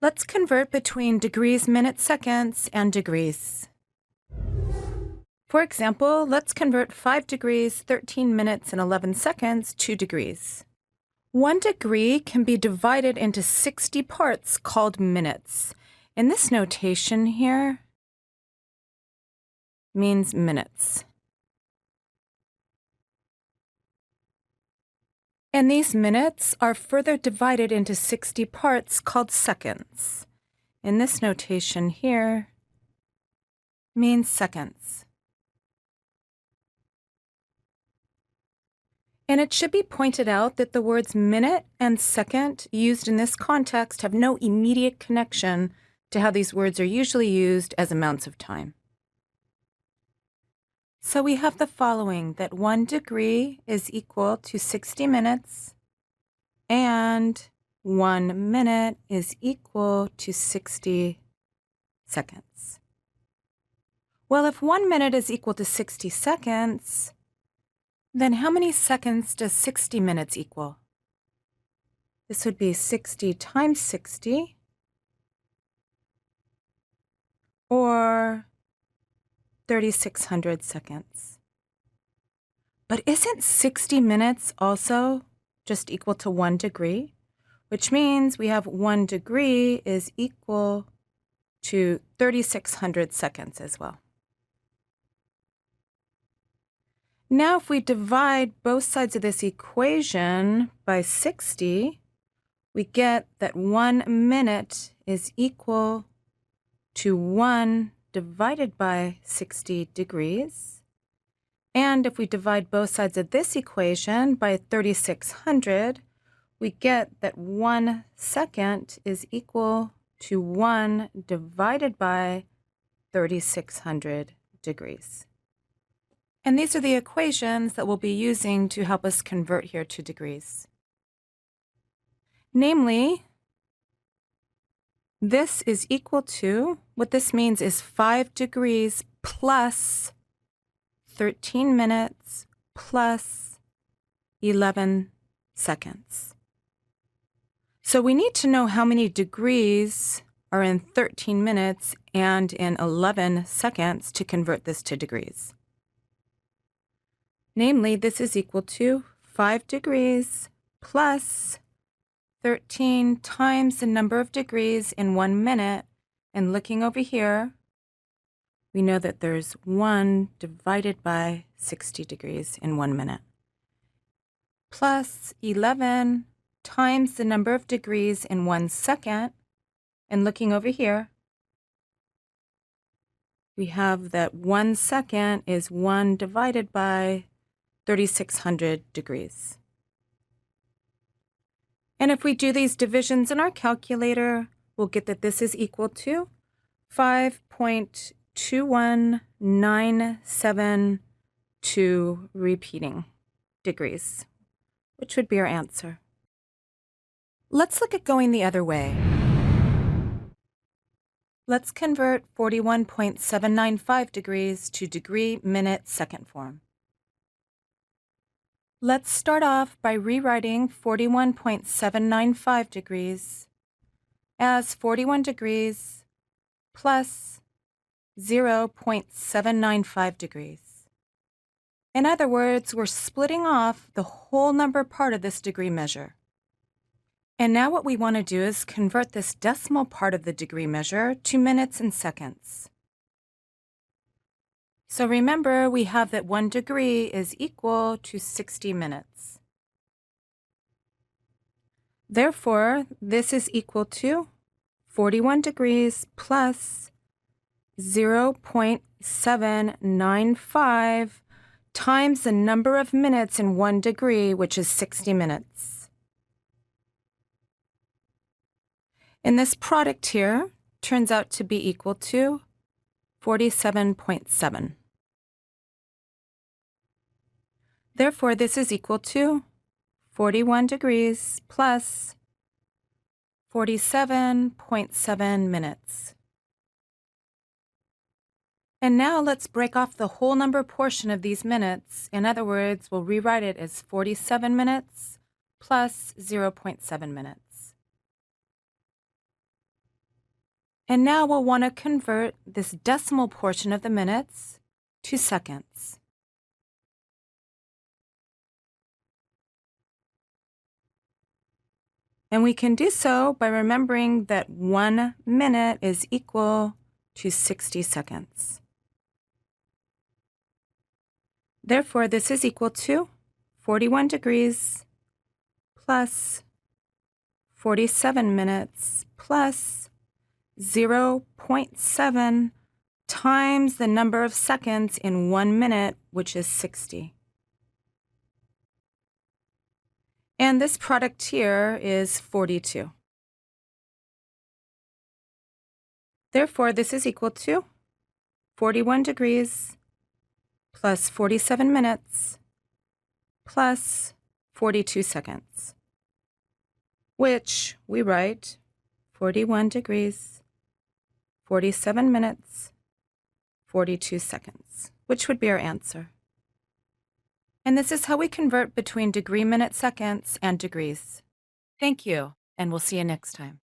Let's convert between degrees, minutes, seconds, and degrees. For example, let's convert 5 degrees, 13 minutes, and 11 seconds to degrees. 1 degree can be divided into 60 parts called minutes. And this notation here means minutes. And these minutes are further divided into 60 parts called seconds. And this notation here means seconds. And it should be pointed out that the words minute and second used in this context have no immediate connection to how these words are usually used as amounts of time. So we have the following, that 1 degree is equal to 60 minutes and 1 minute is equal to 60 seconds. Well, if 1 minute is equal to 60 seconds, then how many seconds does 60 minutes equal? This would be 60 times 60, or 3,600 seconds. But isn't 60 minutes also just equal to 1 degree? Which means we have 1 degree is equal to 3,600 seconds as well. Now if we divide both sides of this equation by 60, we get that 1 minute is equal to 1 divided by 60 degrees. And if we divide both sides of this equation by 3,600, we get that 1 second is equal to 1 divided by 3,600 degrees. And these are the equations that we'll be using to help us convert here to degrees. Namely, this is equal to, what this means is 5 degrees plus 13 minutes plus 11 seconds. So we need to know how many degrees are in 13 minutes and in 11 seconds to convert this to degrees. Namely, this is equal to 5 degrees plus 13 times the number of degrees in 1 minute. And looking over here, we know that there's 1 divided by 60 degrees in 1 minute. Plus 11 times the number of degrees in 1 second. And looking over here, we have that 1 second is 1 divided by 3,600 degrees. And if we do these divisions in our calculator, we'll get that this is equal to 5.21972 repeating degrees, which would be our answer. Let's look at going the other way. Let's convert 41.795 degrees to degree, minute, second form. Let's start off by rewriting 41.795 degrees as 41 degrees plus 0.795 degrees. In other words, we're splitting off the whole number part of this degree measure. And now what we want to do is convert this decimal part of the degree measure to minutes and seconds. So remember, we have that 1 degree is equal to 60 minutes. Therefore, this is equal to 41 degrees plus 0.795 times the number of minutes in 1 degree, which is 60 minutes. And this product here turns out to be equal to 47.7. Therefore, this is equal to 41 degrees plus 47.7 minutes. And now let's break off the whole number portion of these minutes. In other words, we'll rewrite it as 47 minutes plus 0.7 minutes. And now we'll want to convert this decimal portion of the minutes to seconds. And we can do so by remembering that 1 minute is equal to 60 seconds. Therefore, this is equal to 41 degrees plus 47 minutes plus 0.7 times the number of seconds in 1 minute, which is 60. And this product here is 42. Therefore, this is equal to 41 degrees plus 47 minutes plus 42 seconds, which we write 41 degrees, 47 minutes, 42 seconds, which would be our answer. And this is how we convert between degree minute seconds and degrees. Thank you, and we'll see you next time.